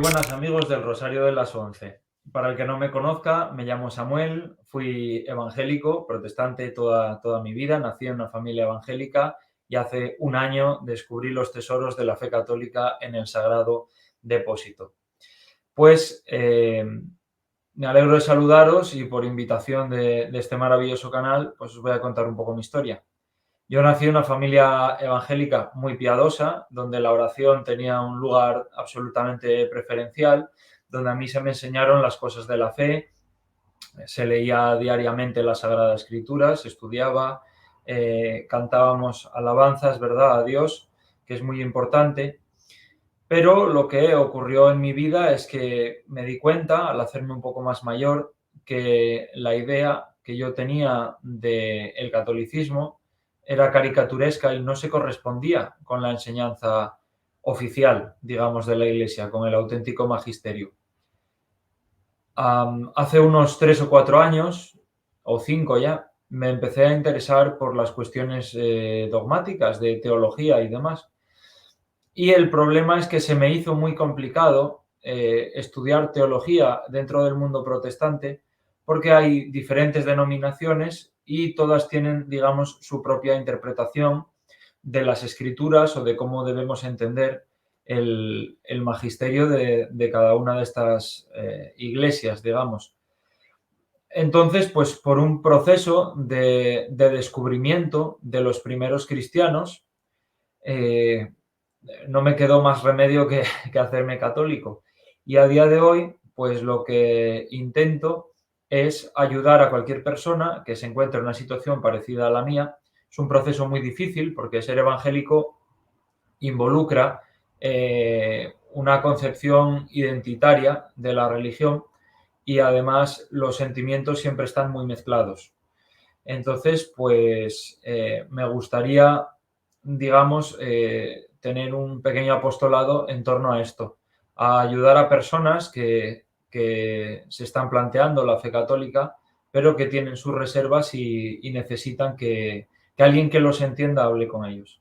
buenas amigos del Rosario de las Once. Para el que no me conozca, me llamo Samuel, fui evangélico, protestante toda mi vida, nací en una familia evangélica y hace un año descubrí los tesoros de la fe católica en el Sagrado Depósito. Pues me alegro de saludaros y por invitación de este maravilloso canal, pues os voy a contar un poco mi historia. Yo nací en una familia evangélica muy piadosa, donde la oración tenía un lugar absolutamente preferencial, donde a mí se me enseñaron las cosas de la fe, se leía diariamente la Sagrada Escritura, se estudiaba, cantábamos alabanzas, ¿verdad?, a Dios, que es muy importante. Pero lo que ocurrió en mi vida es que me di cuenta, al hacerme un poco más mayor, que la idea que yo tenía del catolicismo era caricaturesca y no se correspondía con la enseñanza oficial, digamos, de la Iglesia, con el auténtico magisterio. Hace unos 3 o 4 años, o 5 ya, me empecé a interesar por las cuestiones dogmáticas de teología y demás. Y el problema es que se me hizo muy complicado estudiar teología dentro del mundo protestante porque hay diferentes denominaciones y todas tienen, digamos, su propia interpretación de las escrituras o de cómo debemos entender el magisterio de cada una de estas iglesias, digamos. Entonces, pues por un proceso de descubrimiento de los primeros cristianos, no me quedó más remedio que hacerme católico. Y a día de hoy, pues lo que intento es ayudar a cualquier persona que se encuentre en una situación parecida a la mía. Es un proceso muy difícil porque ser evangélico involucra una concepción identitaria de la religión y además los sentimientos siempre están muy mezclados. Entonces, pues me gustaría, digamos, tener un pequeño apostolado en torno a esto, a ayudar a personas que se están planteando la fe católica, pero que tienen sus reservas y necesitan que alguien que los entienda hable con ellos.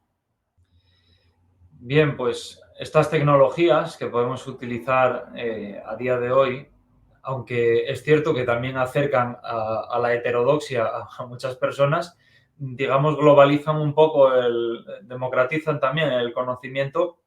Bien, pues estas tecnologías que podemos utilizar a día de hoy, aunque es cierto que también acercan a la heterodoxia a muchas personas, digamos, globalizan un poco, democratizan también el conocimiento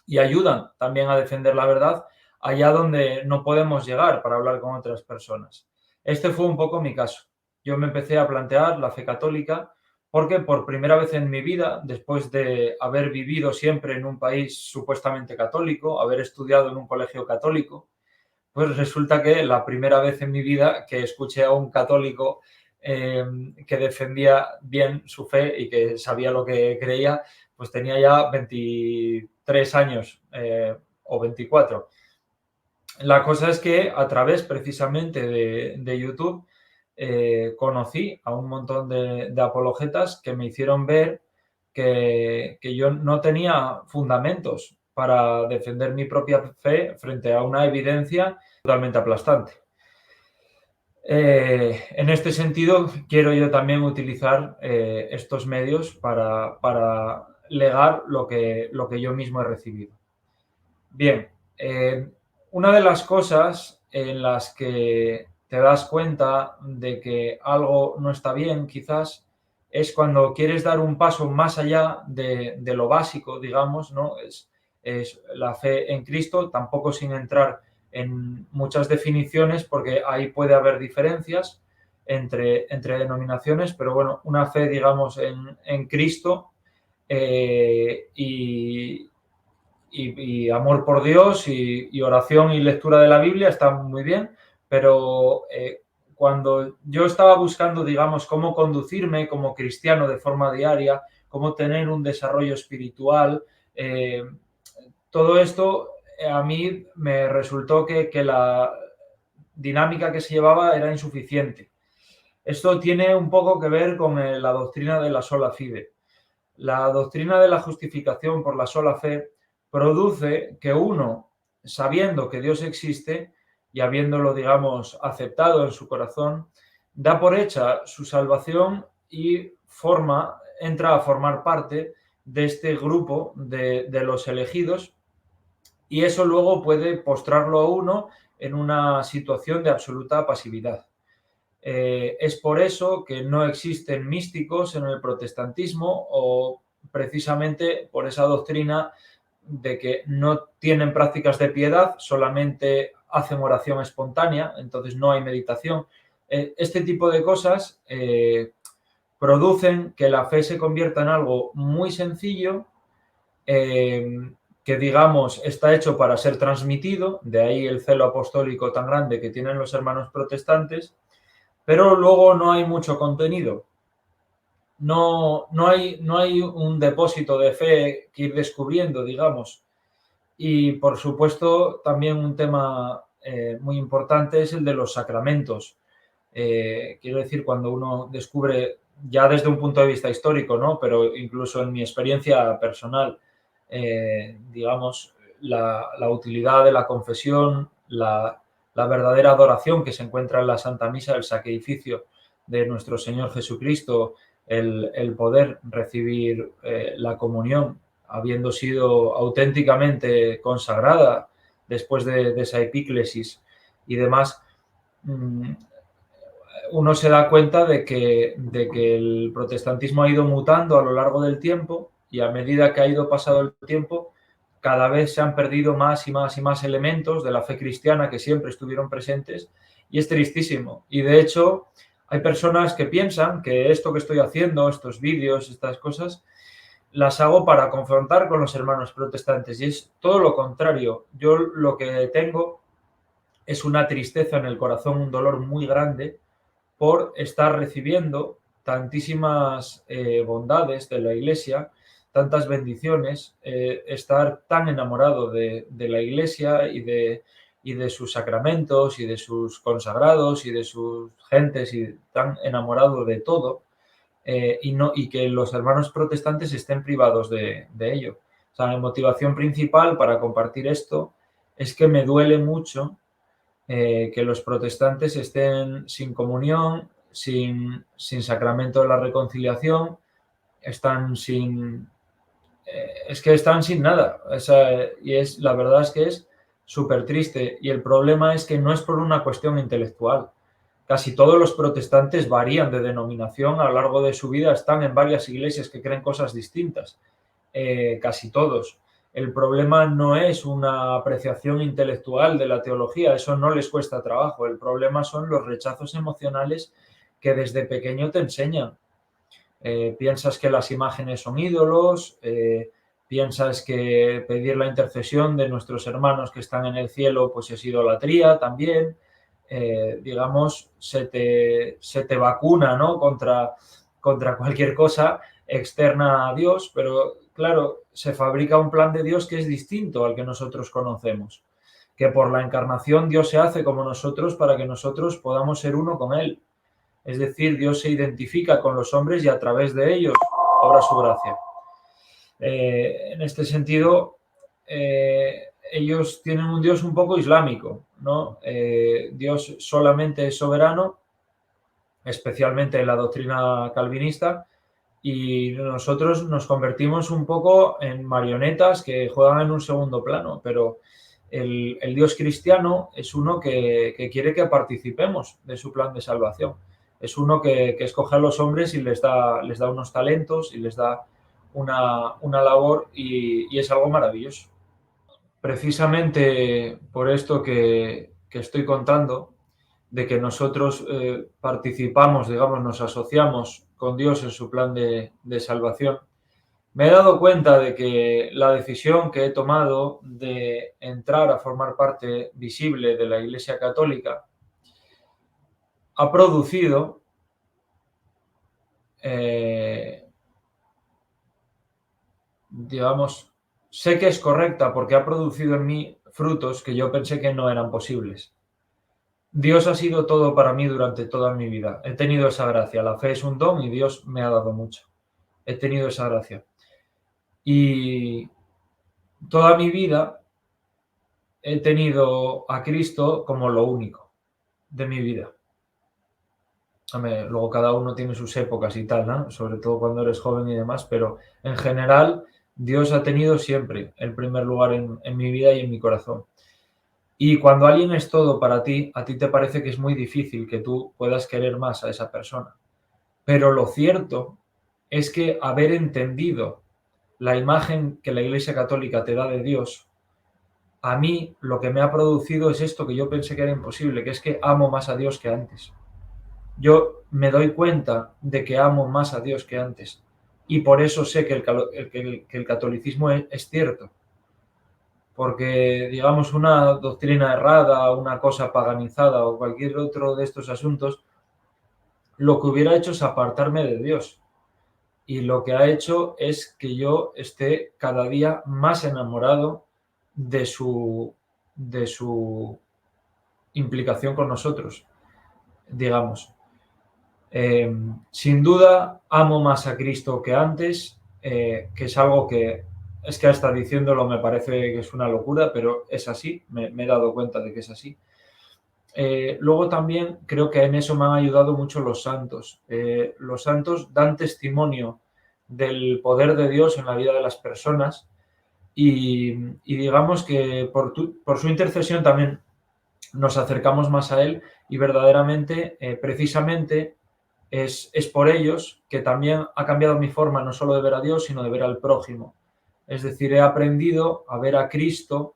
y ayudan también a defender la verdad allá donde no podemos llegar para hablar con otras personas. Este fue un poco mi caso. Yo me empecé a plantear la fe católica porque por primera vez en mi vida, después de haber vivido siempre en un país supuestamente católico, haber estudiado en un colegio católico, pues resulta que la primera vez en mi vida que escuché a un católico que defendía bien su fe y que sabía lo que creía, pues tenía ya 23 años o 24. La cosa es que a través precisamente de YouTube conocí a un montón de apologetas que me hicieron ver que yo no tenía fundamentos para defender mi propia fe frente a una evidencia totalmente aplastante. En este sentido, quiero yo también utilizar estos medios para legar lo que yo mismo he recibido. Bien, una de las cosas en las que te das cuenta de que algo no está bien, quizás, es cuando quieres dar un paso más allá de lo básico, digamos, ¿no? Es la fe en Cristo, tampoco sin entrar en muchas definiciones, porque ahí puede haber diferencias entre denominaciones, pero bueno, una fe, digamos, en Cristo y amor por Dios y oración y lectura de la Biblia están muy bien, pero cuando yo estaba buscando, digamos, cómo conducirme como cristiano de forma diaria, cómo tener un desarrollo espiritual, todo esto a mí me resultó que la dinámica que se llevaba era insuficiente. Esto tiene un poco que ver con la doctrina de la sola fide. La doctrina de la justificación por la sola fe produce que uno, sabiendo que Dios existe y habiéndolo, digamos, aceptado en su corazón, da por hecha su salvación y entra a formar parte de este grupo de los elegidos y eso luego puede postrarlo a uno en una situación de absoluta pasividad. Es por eso que no existen místicos en el protestantismo, o precisamente por esa doctrina de que no tienen prácticas de piedad, solamente hacen oración espontánea, entonces no hay meditación. Este tipo de cosas producen que la fe se convierta en algo muy sencillo, que digamos está hecho para ser transmitido, de ahí el celo apostólico tan grande que tienen los hermanos protestantes, pero luego no hay mucho contenido. No hay un depósito de fe que ir descubriendo, digamos. Y por supuesto, también un tema muy importante es el de los sacramentos. Quiero decir, cuando uno descubre, ya desde un punto de vista histórico, ¿no? Pero incluso en mi experiencia personal, digamos, la utilidad de la confesión, la verdadera adoración que se encuentra en la Santa Misa, el sacrificio de nuestro Señor Jesucristo, el poder recibir la comunión, habiendo sido auténticamente consagrada después de esa epíclesis y demás, uno se da cuenta de que el protestantismo ha ido mutando a lo largo del tiempo, y a medida que ha ido pasado el tiempo, cada vez se han perdido más y más y más elementos de la fe cristiana que siempre estuvieron presentes, y es tristísimo. Y de hecho, hay personas que piensan que esto que estoy haciendo, estos vídeos, estas cosas, las hago para confrontar con los hermanos protestantes, y es todo lo contrario. Yo lo que tengo es una tristeza en el corazón, un dolor muy grande por estar recibiendo tantísimas bondades de la Iglesia, tantas bendiciones, estar tan enamorado de la Iglesia y de sus sacramentos y de sus consagrados y de sus gentes, y tan enamorado de todo, y que los hermanos protestantes estén privados de ello. O sea, la motivación principal para compartir esto es que me duele mucho que los protestantes estén sin comunión, sin sacramento de la reconciliación, están sin... es que están sin nada. Y la verdad es que es súper triste. Y el problema es que no es por una cuestión intelectual. Casi todos los protestantes varían de denominación a lo largo de su vida, están en varias iglesias que creen cosas distintas, casi todos. El problema no es una apreciación intelectual de la teología, eso no les cuesta trabajo. El problema son los rechazos emocionales que desde pequeño te enseñan. Piensas que las imágenes son ídolos, piensas que pedir la intercesión de nuestros hermanos que están en el cielo pues es idolatría también. Digamos, se te vacuna, ¿no? contra cualquier cosa externa a Dios, pero claro, se fabrica un plan de Dios que es distinto al que nosotros conocemos, que por la encarnación Dios se hace como nosotros para que nosotros podamos ser uno con Él. Es decir, Dios se identifica con los hombres y a través de ellos obra su gracia. En este sentido, ellos tienen un Dios un poco islámico, ¿no? Dios solamente es soberano, especialmente en la doctrina calvinista, y nosotros nos convertimos un poco en marionetas que juegan en un segundo plano, pero el Dios cristiano es uno que quiere que participemos de su plan de salvación. Es uno que escoge a los hombres y les da unos talentos y les da una labor, y es algo maravilloso. Precisamente por esto que estoy contando, de que nosotros participamos, digamos, nos asociamos con Dios en su plan de salvación, me he dado cuenta de que la decisión que he tomado de entrar a formar parte visible de la Iglesia Católica ha producido digamos, sé que es correcta porque ha producido en mí frutos que yo pensé que no eran posibles. Dios ha sido todo para mí durante toda mi vida. He tenido esa gracia. La fe es un don y Dios me ha dado mucho. He tenido esa gracia. Y toda mi vida he tenido a Cristo como lo único de mi vida. Luego cada uno tiene sus épocas y tal, ¿no? Sobre todo cuando eres joven y demás, pero en general Dios ha tenido siempre el primer lugar en mi vida y en mi corazón. Y cuando alguien es todo para ti, a ti te parece que es muy difícil que tú puedas querer más a esa persona. Pero lo cierto es que haber entendido la imagen que la Iglesia Católica te da de Dios, a mí lo que me ha producido es esto que yo pensé que era imposible, que es que amo más a Dios que antes. Yo me doy cuenta de que amo más a Dios que antes. Y por eso sé que el catolicismo es cierto. Porque, digamos, una doctrina errada, una cosa paganizada o cualquier otro de estos asuntos, lo que hubiera hecho es apartarme de Dios. Y lo que ha hecho es que yo esté cada día más enamorado de su implicación con nosotros, digamos. Sin duda, amo más a Cristo que antes, que es algo que es que hasta diciéndolo me parece que es una locura, pero es así, me he dado cuenta de que es así. Luego también creo que en eso me han ayudado mucho los santos. Los santos dan testimonio del poder de Dios en la vida de las personas y digamos que por su intercesión también nos acercamos más a Él y verdaderamente, precisamente, es por ellos que también ha cambiado mi forma no solo de ver a Dios, sino de ver al prójimo. Es decir, he aprendido a ver a Cristo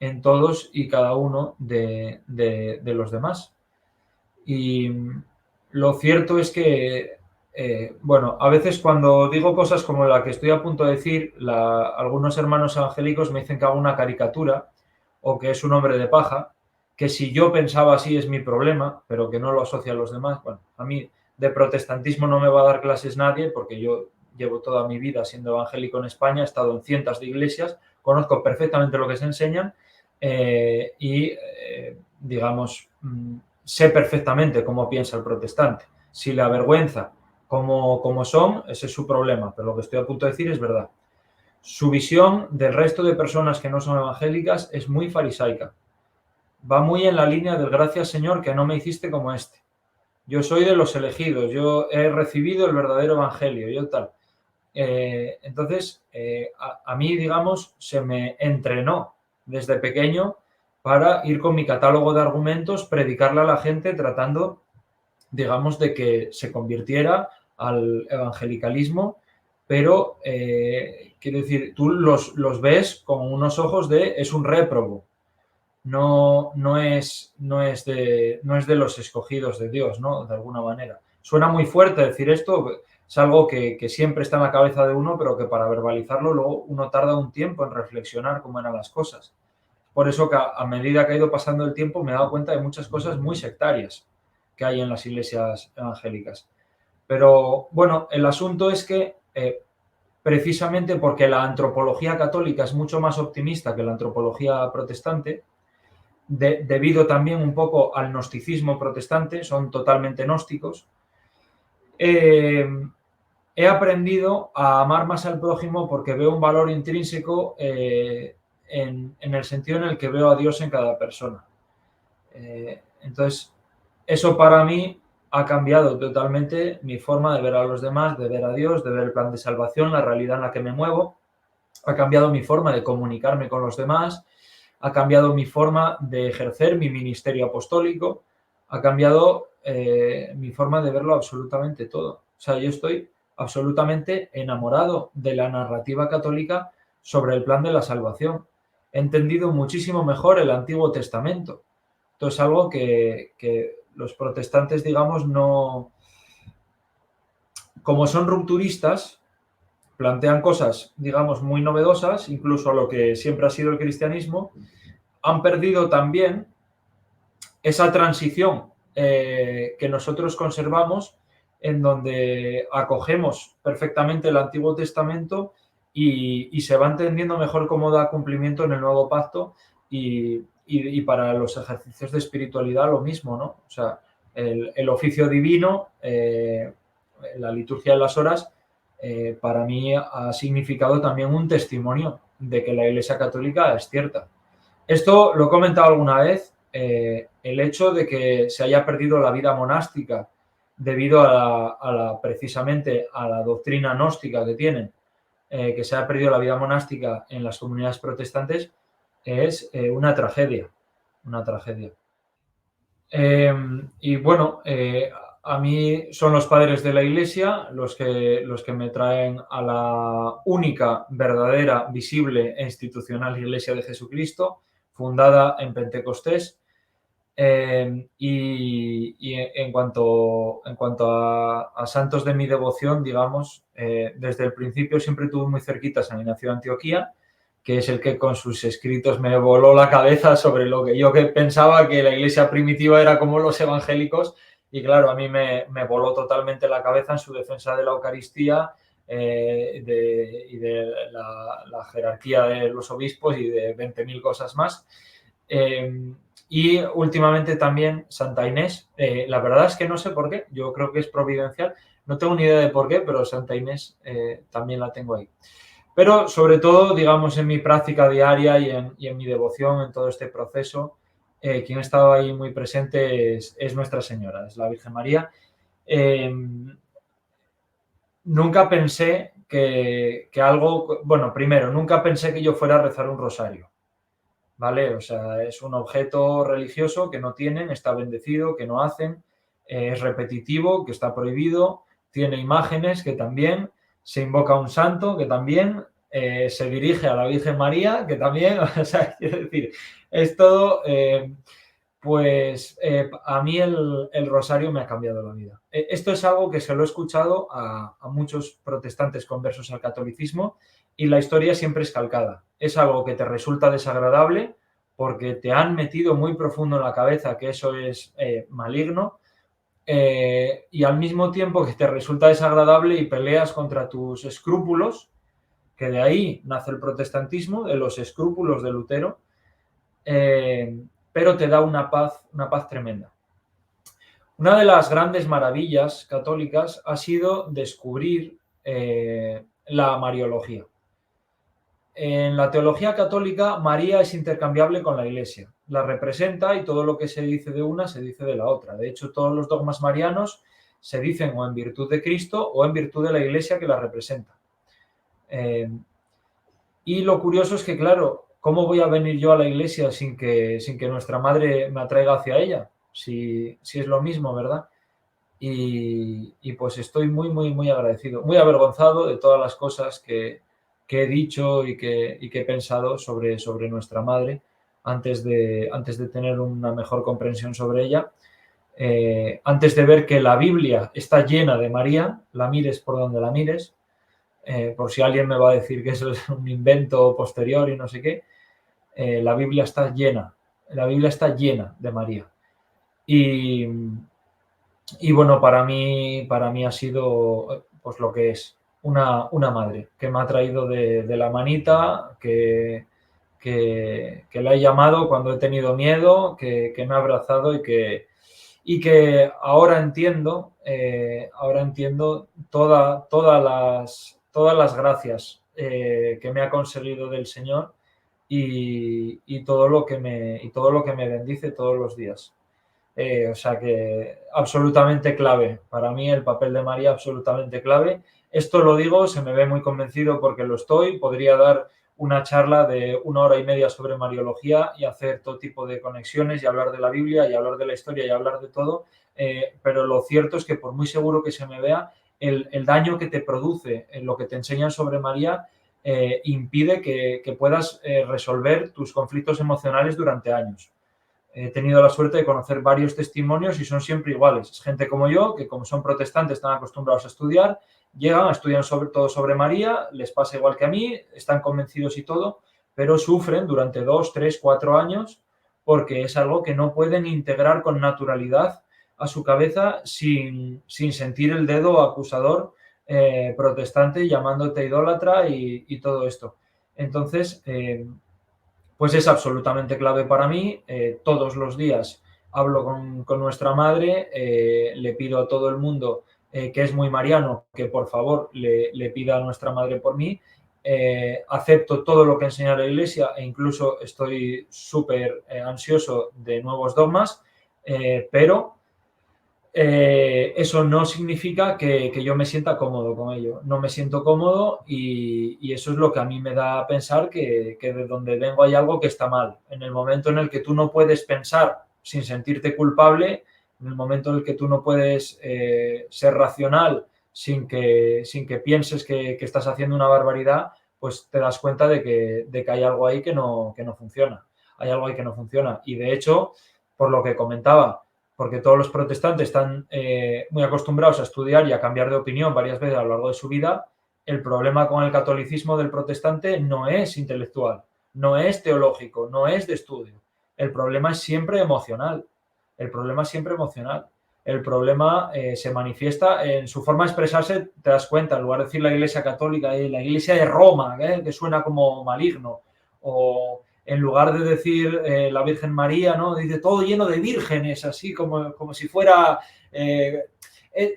en todos y cada uno de los demás. Y lo cierto es que, bueno, a veces cuando digo cosas como la que estoy a punto de decir, algunos hermanos evangélicos me dicen que hago una caricatura o que es un hombre de paja, que si yo pensaba así es mi problema, pero que no lo asocia a los demás. Bueno, a mí de protestantismo no me va a dar clases nadie porque yo llevo toda mi vida siendo evangélico en España, he estado en cientos de iglesias, conozco perfectamente lo que se enseñan digamos, sé perfectamente cómo piensa el protestante. Si le avergüenza como son, ese es su problema, pero lo que estoy a punto de decir es verdad. Su visión del resto de personas que no son evangélicas es muy farisaica. Va muy en la línea del gracias Señor que no me hiciste como este. Yo soy de los elegidos, yo he recibido el verdadero evangelio, yo tal. Entonces, a mí, digamos, se me entrenó desde pequeño para ir con mi catálogo de argumentos, predicarle a la gente tratando, digamos, de que se convirtiera al evangelicalismo, pero quiero decir, tú los ves con unos ojos de es un réprobo, no es de los escogidos de Dios, ¿no? De alguna manera. Suena muy fuerte decir esto, es algo que siempre está en la cabeza de uno, pero que para verbalizarlo luego uno tarda un tiempo en reflexionar cómo eran las cosas. Por eso que a medida que ha ido pasando el tiempo me he dado cuenta de muchas cosas muy sectarias que hay en las iglesias evangélicas. Pero bueno, el asunto es que precisamente porque la antropología católica es mucho más optimista que la antropología protestante, debido también un poco al gnosticismo protestante, son totalmente gnósticos, he aprendido a amar más al prójimo porque veo un valor intrínseco en el sentido en el que veo a Dios en cada persona. Entonces, eso para mí ha cambiado totalmente mi forma de ver a los demás, de ver a Dios, de ver el plan de salvación, la realidad en la que me muevo. Ha cambiado mi forma de comunicarme con los demás, ha cambiado mi forma de ejercer mi ministerio apostólico, ha cambiado mi forma de verlo absolutamente todo. O sea, yo estoy absolutamente enamorado de la narrativa católica sobre el plan de la salvación. He entendido muchísimo mejor el Antiguo Testamento. Esto es algo que los protestantes, digamos, no... Como son rupturistas, plantean cosas, digamos, muy novedosas, incluso a lo que siempre ha sido el cristianismo, han perdido también esa transición que nosotros conservamos en donde acogemos perfectamente el Antiguo Testamento y se va entendiendo mejor cómo da cumplimiento en el Nuevo Pacto y para los ejercicios de espiritualidad lo mismo, ¿no? O sea, el oficio divino, la liturgia de las horas, para mí ha significado también un testimonio de que la Iglesia Católica es cierta. Esto lo he comentado alguna vez, el hecho de que se haya perdido la vida monástica debido precisamente a la doctrina gnóstica que tienen, que se haya perdido la vida monástica en las comunidades protestantes es una tragedia, una tragedia. Y bueno, a mí son los padres de la Iglesia los que me traen a la única, verdadera, visible e institucional Iglesia de Jesucristo, fundada en Pentecostés. Y en cuanto a santos de mi devoción, digamos, desde el principio siempre tuve muy cerquita San Ignacio de Antioquía, que es el que con sus escritos me voló la cabeza sobre lo que yo pensaba que la iglesia primitiva era como los evangélicos, y claro, a mí me voló totalmente la cabeza en su defensa de la Eucaristía y de la jerarquía de los obispos y de 20.000 cosas más. Y últimamente también Santa Inés, la verdad es que no sé por qué, yo creo que es providencial, no tengo ni idea de por qué, pero Santa Inés también la tengo ahí. Pero sobre todo, digamos, en mi práctica diaria y en mi devoción en todo este proceso, quien ha estado ahí muy presente es Nuestra Señora, es la Virgen María. Nunca pensé que algo, bueno, primero, nunca pensé que yo fuera a rezar un rosario, ¿vale? O sea, es un objeto religioso que no tienen, está bendecido, que no hacen, es repetitivo, que está prohibido, tiene imágenes que también, se invoca a un santo que también, se dirige a la Virgen María que también, o sea, quiero decir, es todo, pues a mí el rosario me ha cambiado la vida. Esto es algo que se lo he escuchado a muchos protestantes conversos al catolicismo y la historia siempre es calcada. Es algo que te resulta desagradable porque te han metido muy profundo en la cabeza que eso es maligno, y al mismo tiempo que te resulta desagradable y peleas contra tus escrúpulos, que de ahí nace el protestantismo, de los escrúpulos de Lutero, pero te da una paz tremenda. Una de las grandes maravillas católicas ha sido descubrir la Mariología. En la teología católica, María es intercambiable con la Iglesia. La representa y todo lo que se dice de una se dice de la otra. De hecho, todos los dogmas marianos se dicen o en virtud de Cristo o en virtud de la Iglesia que la representa. Y lo curioso es que, claro, ¿cómo voy a venir yo a la Iglesia sin que nuestra Madre me atraiga hacia ella? Si es lo mismo, ¿verdad? Y pues estoy muy, muy, muy agradecido, muy avergonzado de todas las cosas que he dicho y que he pensado sobre nuestra Madre antes de tener una mejor comprensión sobre ella. Antes de ver que la Biblia está llena de María, la mires por donde la mires, por si alguien me va a decir que eso es un invento posterior y no sé qué, la Biblia está llena de María. Y bueno, para mí ha sido pues lo que es una madre que me ha traído de la manita, que la he llamado cuando he tenido miedo, que me ha abrazado y que ahora entiendo todas las gracias que me ha conseguido del Señor y todo lo que me bendice todos los días. O sea que absolutamente clave. Para mí el papel de María absolutamente clave. Esto lo digo, se me ve muy convencido porque lo estoy. Podría dar una charla de 1 hora y media sobre Mariología y hacer todo tipo de conexiones y hablar de la Biblia y hablar de la historia y hablar de todo. Pero lo cierto es que por muy seguro que se me vea, el daño que te produce en lo que te enseñan sobre María impide que puedas resolver tus conflictos emocionales durante años. He tenido la suerte de conocer varios testimonios y son siempre iguales. Es gente como yo, que como son protestantes, están acostumbrados a estudiar, llegan, estudian todo sobre María, les pasa igual que a mí, están convencidos y todo, pero sufren durante 2, 3, 4 años porque es algo que no pueden integrar con naturalidad a su cabeza sin sentir el dedo acusador protestante llamándote idólatra y todo esto. Entonces, pues es absolutamente clave para mí. Todos los días hablo con nuestra madre, le pido a todo el mundo que es muy mariano que por favor le pida a nuestra madre por mí. Acepto todo lo que enseña la Iglesia e incluso estoy súper ansioso de nuevos dogmas, pero eso no significa que yo me sienta cómodo con ello. No me siento cómodo y eso es lo que a mí me da a pensar que de donde vengo hay algo que está mal. En el momento en el que tú no puedes pensar sin sentirte culpable, en el momento en el que tú no puedes ser racional sin que pienses que estás haciendo una barbaridad, pues te das cuenta de que hay algo ahí que no funciona. Hay algo ahí que no funciona. Y de hecho, por lo que comentaba, porque todos los protestantes están muy acostumbrados a estudiar y a cambiar de opinión varias veces a lo largo de su vida, el problema con el catolicismo del protestante no es intelectual, no es teológico, no es de estudio. El problema es siempre emocional. El problema es siempre emocional. El problema se manifiesta en su forma de expresarse, te das cuenta, en lugar de decir la Iglesia Católica, la Iglesia de Roma, que suena como maligno, o en lugar de decir la Virgen María, ¿no? Dice todo lleno de vírgenes, así como si fuera...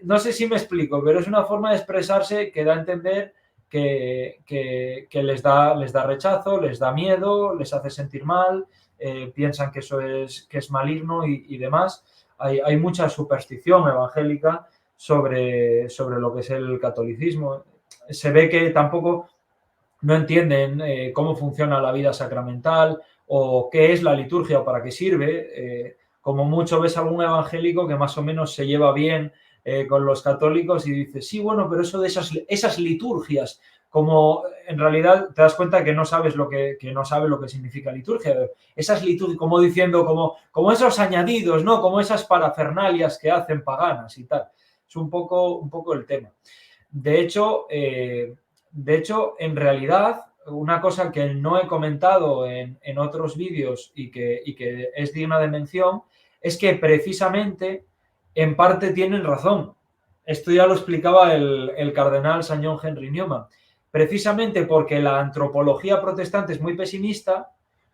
no sé si me explico, pero es una forma de expresarse que da a entender que les da rechazo, les da miedo, les hace sentir mal, piensan que eso es maligno y demás. Hay mucha superstición evangélica sobre lo que es el catolicismo. Se ve que tampoco no entienden cómo funciona la vida sacramental o qué es la liturgia o para qué sirve. Como mucho ves algún evangélico que más o menos se lleva bien con los católicos y dice, sí, bueno, pero eso de esas liturgias, como en realidad te das cuenta que no sabes que no sabe lo que significa liturgia. Esas liturgias, como diciendo, como esos añadidos, ¿no? Como esas parafernalias que hacen paganas y tal. Es un poco el tema. De hecho, en realidad, una cosa que no he comentado en otros vídeos y que es digna de mención es que precisamente en parte tienen razón. Esto ya lo explicaba el cardenal St. John Henry Newman. Precisamente porque la antropología protestante es muy pesimista,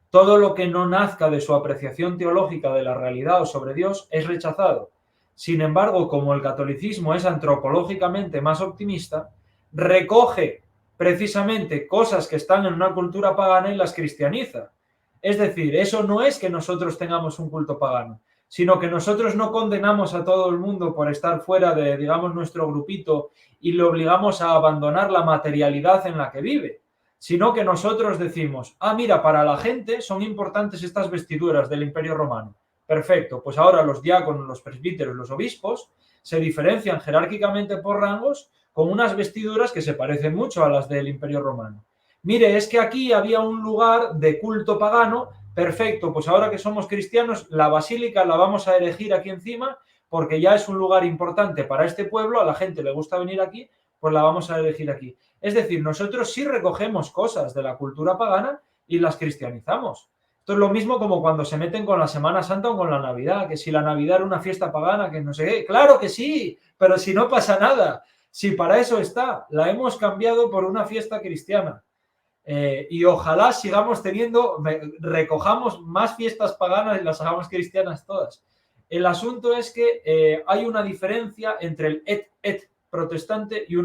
todo lo que no nazca de su apreciación teológica de la realidad o sobre Dios es rechazado. Sin embargo, como el catolicismo es antropológicamente más optimista, recoge precisamente cosas que están en una cultura pagana y las cristianiza. Es decir, eso no es que nosotros tengamos un culto pagano, sino que nosotros no condenamos a todo el mundo por estar fuera de, digamos, nuestro grupito y le obligamos a abandonar la materialidad en la que vive, sino que nosotros decimos, mira, para la gente son importantes estas vestiduras del Imperio Romano. Perfecto, pues ahora los diáconos, los presbíteros, los obispos se diferencian jerárquicamente por rangos con unas vestiduras que se parecen mucho a las del Imperio Romano. Mire, es que aquí había un lugar de culto pagano, perfecto, pues ahora que somos cristianos, la basílica la vamos a erigir aquí encima porque ya es un lugar importante para este pueblo, a la gente le gusta venir aquí, pues la vamos a elegir aquí. Es decir, nosotros sí recogemos cosas de la cultura pagana y las cristianizamos. Esto es lo mismo como cuando se meten con la Semana Santa o con la Navidad, que si la Navidad era una fiesta pagana, que no sé qué. Claro que sí, pero si no pasa nada. Si para eso está, la hemos cambiado por una fiesta cristiana. Y ojalá sigamos recojamos más fiestas paganas y las hagamos cristianas todas. El asunto es que hay una diferencia entre el et protestante y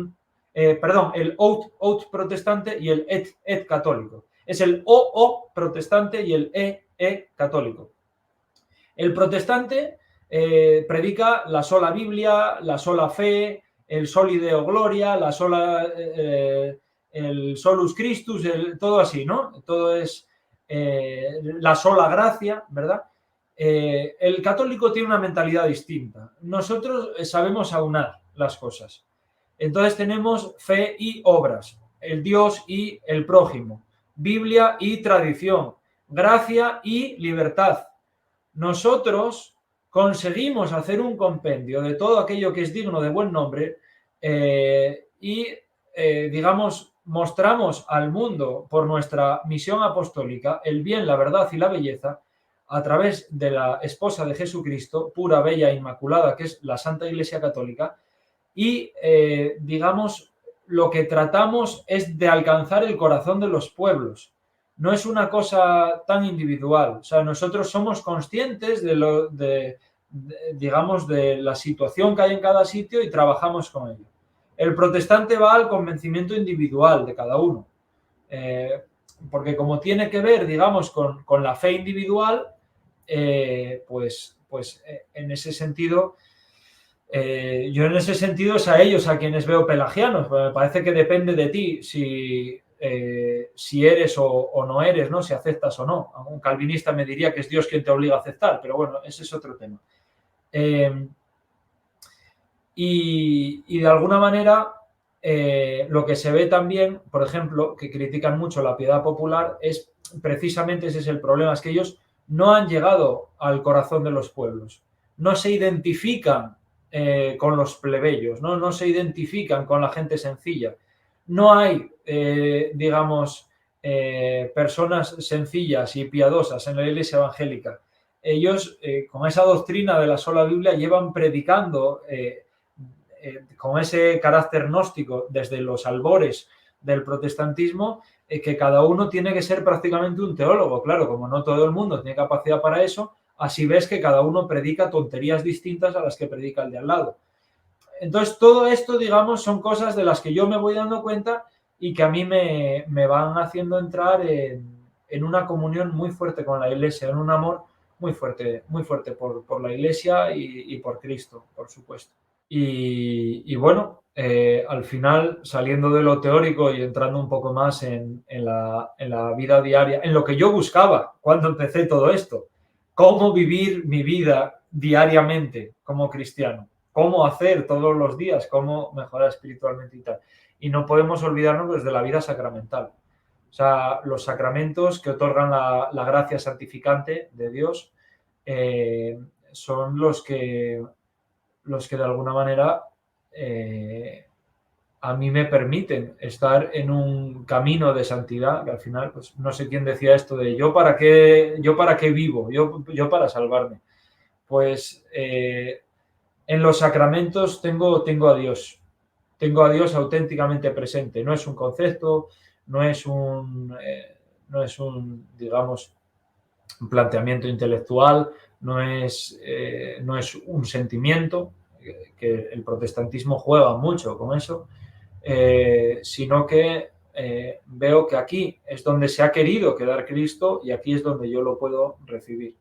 el out protestante y el et católico. Es el o protestante y el e católico. El protestante predica la sola Biblia, la sola fe, el soli deo gloria, el solus Christus, todo así, ¿no? Todo es la sola gracia, ¿verdad? El católico tiene una mentalidad distinta. Nosotros sabemos aunar las cosas. Entonces tenemos fe y obras, el Dios y el prójimo, Biblia y tradición, gracia y libertad. Nosotros conseguimos hacer un compendio de todo aquello que es digno de buen nombre digamos, mostramos al mundo por nuestra misión apostólica el bien, la verdad y la belleza a través de la esposa de Jesucristo, pura, bella e inmaculada, que es la Santa Iglesia Católica, y, digamos, lo que tratamos es de alcanzar el corazón de los pueblos. No es una cosa tan individual. O sea, nosotros somos conscientes digamos, de la situación que hay en cada sitio y trabajamos con ello. El protestante va al convencimiento individual de cada uno. Porque como tiene que ver, digamos, con la fe individual, pues en ese sentido Yo en ese sentido es a ellos a quienes veo pelagianos, me parece que depende de ti si eres o no eres, ¿no? Si aceptas o no. Un calvinista me diría que es Dios quien te obliga a aceptar, pero bueno, ese es otro tema. Y de alguna manera lo que se ve también, por ejemplo, que critican mucho la piedad popular, es precisamente ese es el problema, es que ellos no han llegado al corazón de los pueblos, no se identifican con los plebeyos, no se identifican con la gente sencilla. No hay, digamos, personas sencillas y piadosas en la iglesia evangélica. Ellos, con esa doctrina de la sola Biblia, llevan predicando con ese carácter gnóstico desde los albores del protestantismo, que cada uno tiene que ser prácticamente un teólogo. Claro, como no todo el mundo tiene capacidad para eso, así ves que cada uno predica tonterías distintas a las que predica el de al lado. Entonces, todo esto, digamos, son cosas de las que yo me voy dando cuenta y que a mí me van haciendo entrar en una comunión muy fuerte con la Iglesia, en un amor muy fuerte por la Iglesia y por Cristo, por supuesto. Y bueno, al final, saliendo de lo teórico y entrando un poco más en la vida diaria, en lo que yo buscaba cuando empecé todo esto, cómo vivir mi vida diariamente como cristiano, cómo hacer todos los días, cómo mejorar espiritualmente y tal. Y no podemos olvidarnos pues, de la vida sacramental. O sea, los sacramentos que otorgan la gracia santificante de Dios son los que de alguna manera a mí me permiten estar en un camino de santidad, que al final, pues no sé quién decía esto de yo para qué vivo, yo para salvarme. Pues en los sacramentos tengo a Dios auténticamente presente. No es un concepto, no es un digamos, un planteamiento intelectual, no es un sentimiento, que el protestantismo juega mucho con eso, sino que veo que aquí es donde se ha querido quedar Cristo y aquí es donde yo lo puedo recibir.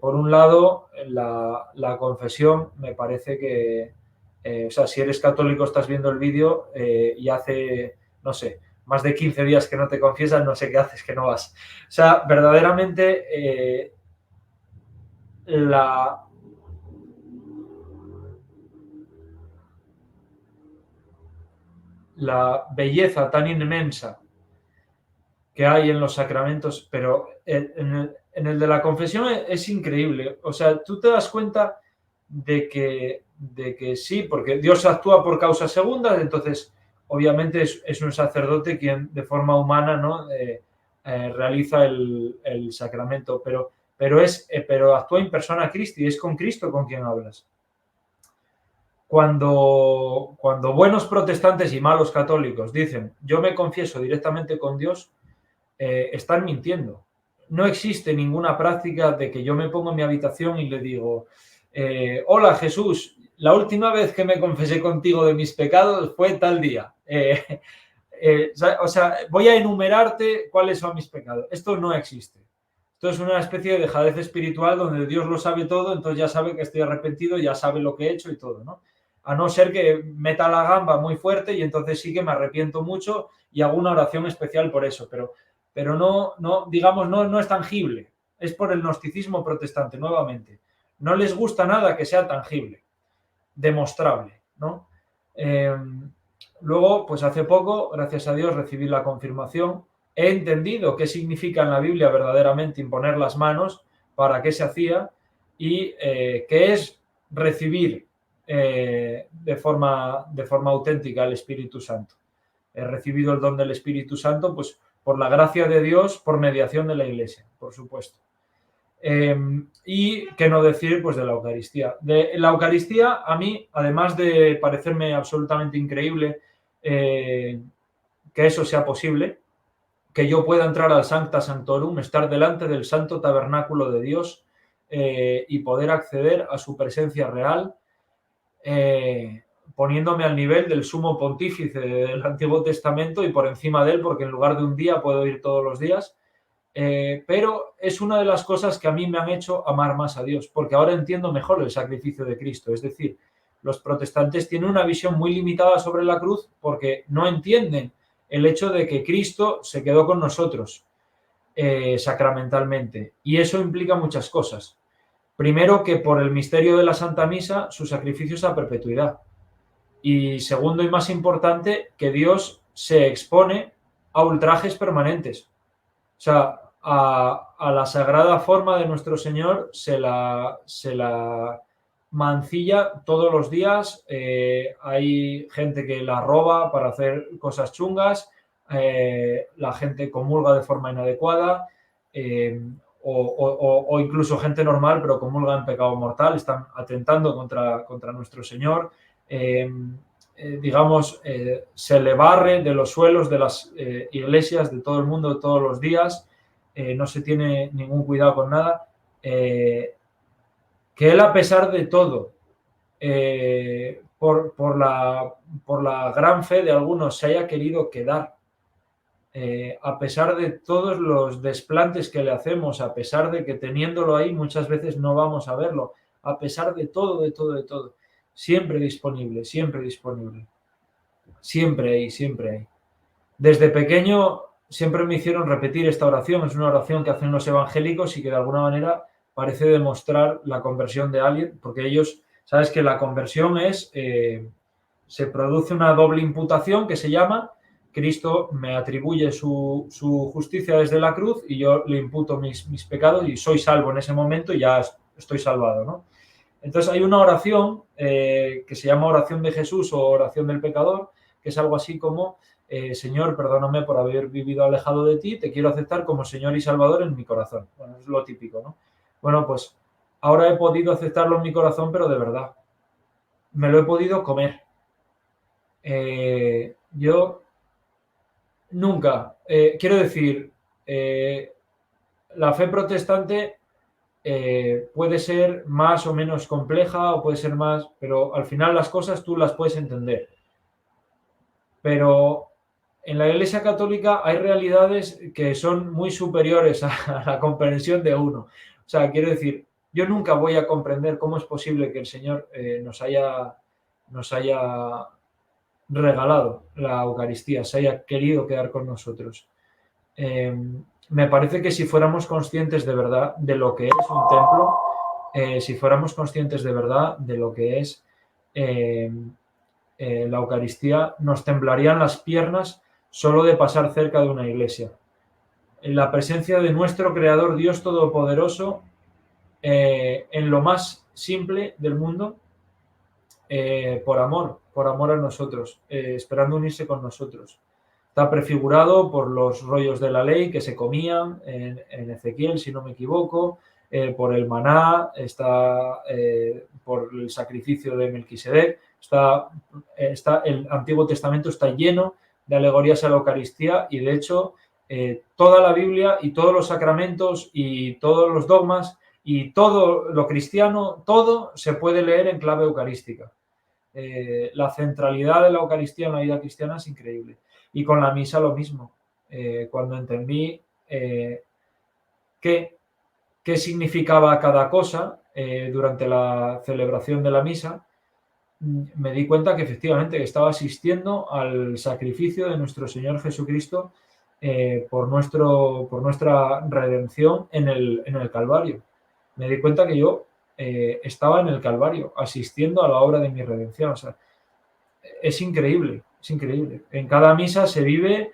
Por un lado, la confesión me parece que, o sea, si eres católico, estás viendo el vídeo y hace, no sé, más de 15 días que no te confiesas, no sé qué haces, que no vas. O sea, verdaderamente la, la belleza tan inmensa que hay en los sacramentos, pero en el de la confesión es increíble. O sea, tú te das cuenta de que sí, porque Dios actúa por causas segundas, entonces obviamente es un sacerdote quien de forma humana, ¿no? Realiza el sacramento, pero actúa in persona Christi, es con Cristo con quien hablas. Cuando buenos protestantes y malos católicos dicen yo me confieso directamente con Dios, están mintiendo. No existe ninguna práctica de que yo me pongo en mi habitación y le digo, hola Jesús, la última vez que me confesé contigo de mis pecados fue tal día. O sea, voy a enumerarte cuáles son mis pecados. Esto no existe. Esto es una especie de dejadez espiritual donde Dios lo sabe todo, entonces ya sabe que estoy arrepentido, ya sabe lo que he hecho y todo, ¿no? A no ser que meta la gamba muy fuerte y entonces sí que me arrepiento mucho y hago una oración especial por eso, pero no, digamos, no es tangible. Es por el gnosticismo protestante, nuevamente. No les gusta nada que sea tangible, demostrable, ¿no? Luego, pues hace poco, gracias a Dios, recibí la confirmación. He entendido qué significa en la Biblia verdaderamente imponer las manos, para qué se hacía y qué es recibir de forma auténtica el Espíritu Santo. He recibido el don del Espíritu Santo, pues por la gracia de Dios, por mediación de la Iglesia, por supuesto. Y qué no decir pues de la Eucaristía. De la Eucaristía, a mí, además de parecerme absolutamente increíble que eso sea posible, que yo pueda entrar al Sancta Sanctorum, estar delante del santo tabernáculo de Dios y poder acceder a su presencia real, poniéndome al nivel del sumo pontífice del Antiguo Testamento y por encima de él, porque en lugar de un día puedo ir todos los días. Pero es una de las cosas que a mí me han hecho amar más a Dios, porque ahora entiendo mejor el sacrificio de Cristo. Es decir, los protestantes tienen una visión muy limitada sobre la cruz porque no entienden el hecho de que Cristo se quedó con nosotros sacramentalmente. Y eso implica muchas cosas. Primero, que por el misterio de la Santa Misa, su sacrificio es a perpetuidad. Y segundo y más importante, que Dios se expone a ultrajes permanentes. O sea, a la sagrada forma de nuestro Señor se la mancilla todos los días. Hay gente que la roba para hacer cosas chungas, la gente comulga de forma inadecuada, o incluso gente normal, pero comulga en pecado mortal, están atentando contra nuestro Señor. Digamos, se le barre de los suelos de las iglesias de todo el mundo todos los días, no se tiene ningún cuidado con nada. Que él, a pesar de todo, por la gran fe de algunos, se haya querido quedar, a pesar de todos los desplantes que le hacemos, a pesar de que teniéndolo ahí muchas veces no vamos a verlo, a pesar de todo, siempre disponible, siempre hay. Desde pequeño siempre me hicieron repetir esta oración, es una oración que hacen los evangélicos y que de alguna manera parece demostrar la conversión de alguien, porque ellos, sabes que la conversión es, se produce una doble imputación que se llama, Cristo me atribuye su justicia desde la cruz y yo le imputo mis pecados y soy salvo en ese momento y ya estoy salvado, ¿no? Entonces hay una oración que se llama oración de Jesús o oración del pecador, que es algo así como, Señor, perdóname por haber vivido alejado de ti, te quiero aceptar como Señor y Salvador en mi corazón. Bueno, es lo típico, ¿no? Bueno, pues ahora he podido aceptarlo en mi corazón, pero de verdad. Me lo he podido comer. Yo nunca, quiero decir, la fe protestante puede ser más o menos compleja o puede ser más, pero al final las cosas tú las puedes entender. Pero en la Iglesia Católica hay realidades que son muy superiores a la comprensión de uno. O sea, quiero decir, yo nunca voy a comprender cómo es posible que el Señor nos haya regalado la Eucaristía, se haya querido quedar con nosotros. Me parece que si fuéramos conscientes de verdad de lo que es un templo, si fuéramos conscientes de verdad de lo que es la Eucaristía, nos temblarían las piernas solo de pasar cerca de una iglesia. En la presencia de nuestro Creador, Dios Todopoderoso, en lo más simple del mundo, por amor a nosotros, esperando unirse con nosotros. Está prefigurado por los rollos de la ley que se comían en Ezequiel, si no me equivoco, por el maná, está por el sacrificio de Melquisedec, el Antiguo Testamento está lleno de alegorías a la Eucaristía y de hecho toda la Biblia y todos los sacramentos y todos los dogmas y todo lo cristiano, todo se puede leer en clave eucarística. La centralidad de la Eucaristía en la vida cristiana es increíble. Y con la misa lo mismo. Cuando entendí qué significaba cada cosa durante la celebración de la misa, me di cuenta que efectivamente que estaba asistiendo al sacrificio de nuestro Señor Jesucristo por nuestra redención en el Calvario. Me di cuenta que yo estaba en el Calvario, asistiendo a la obra de mi redención. O sea, es increíble, es increíble. En cada misa se vive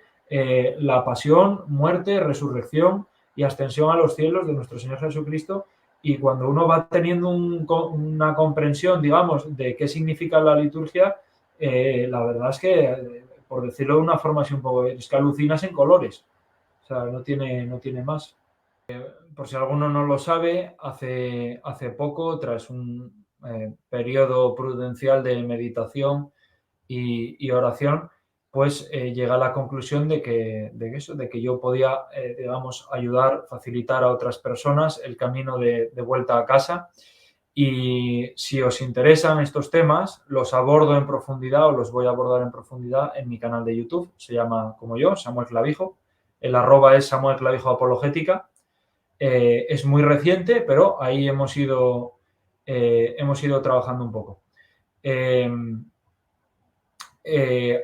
la pasión, muerte, resurrección y ascensión a los cielos de nuestro Señor Jesucristo. Y cuando uno va teniendo una comprensión, digamos, de qué significa la liturgia, la verdad es que, por decirlo de una forma así un poco, es que alucinas en colores. O sea, no tiene más. Por si alguno no lo sabe, hace poco, tras un periodo prudencial de meditación y oración, pues llegué a la conclusión de que yo podía, digamos, ayudar, facilitar a otras personas el camino de vuelta a casa. Y si os interesan estos temas, los abordo en profundidad o los voy a abordar en profundidad en mi canal de YouTube. Se llama como yo, Samuel Clavijo. el arroba es Samuel Clavijo Apologética. Es muy reciente, pero ahí hemos ido trabajando un poco.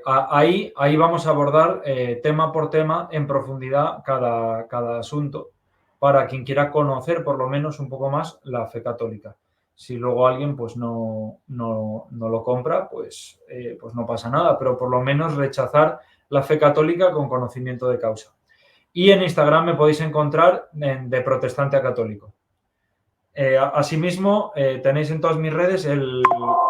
Ahí vamos a abordar tema por tema en profundidad cada asunto para quien quiera conocer por lo menos un poco más la fe católica. Si luego alguien pues no lo compra, pues no pasa nada, pero por lo menos rechazar la fe católica con conocimiento de causa. Y en Instagram me podéis encontrar de protestante a católico. Asimismo, tenéis en todas mis redes el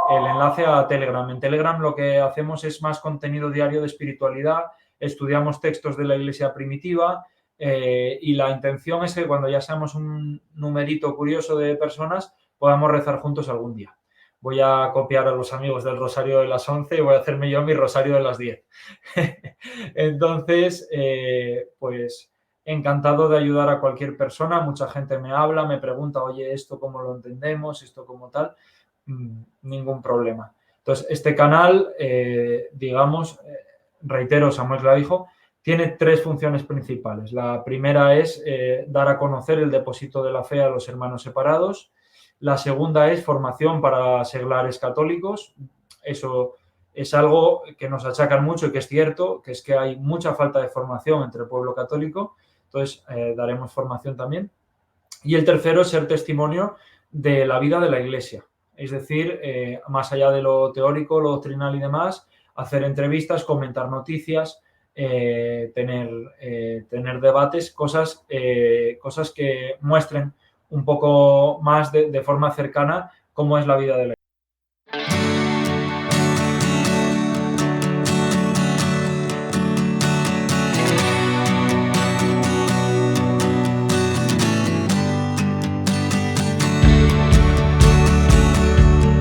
enlace a Telegram. En Telegram lo que hacemos es más contenido diario de espiritualidad, estudiamos textos de la Iglesia primitiva y la intención es que cuando ya seamos un numerito curioso de personas podamos rezar juntos algún día. Voy a copiar a los amigos del rosario de las 11 y voy a hacerme yo mi rosario de las 10. Entonces, pues encantado de ayudar a cualquier persona. Mucha gente me habla, me pregunta, oye, ¿esto cómo lo entendemos? ¿Esto cómo tal? Ningún problema. Entonces, este canal, reitero, Samuel Clavijo, tiene 3 funciones principales. La primera es dar a conocer el depósito de la fe a los hermanos separados. La segunda es formación para seglares católicos. Eso es algo que nos achacan mucho y que es cierto, que es que hay mucha falta de formación entre el pueblo católico. Entonces, daremos formación también. Y el tercero es ser testimonio de la vida de la Iglesia. Es decir, más allá de lo teórico, lo doctrinal y demás, hacer entrevistas, comentar noticias, tener debates, cosas que muestren un poco más de forma cercana cómo es la vida de la Iglesia.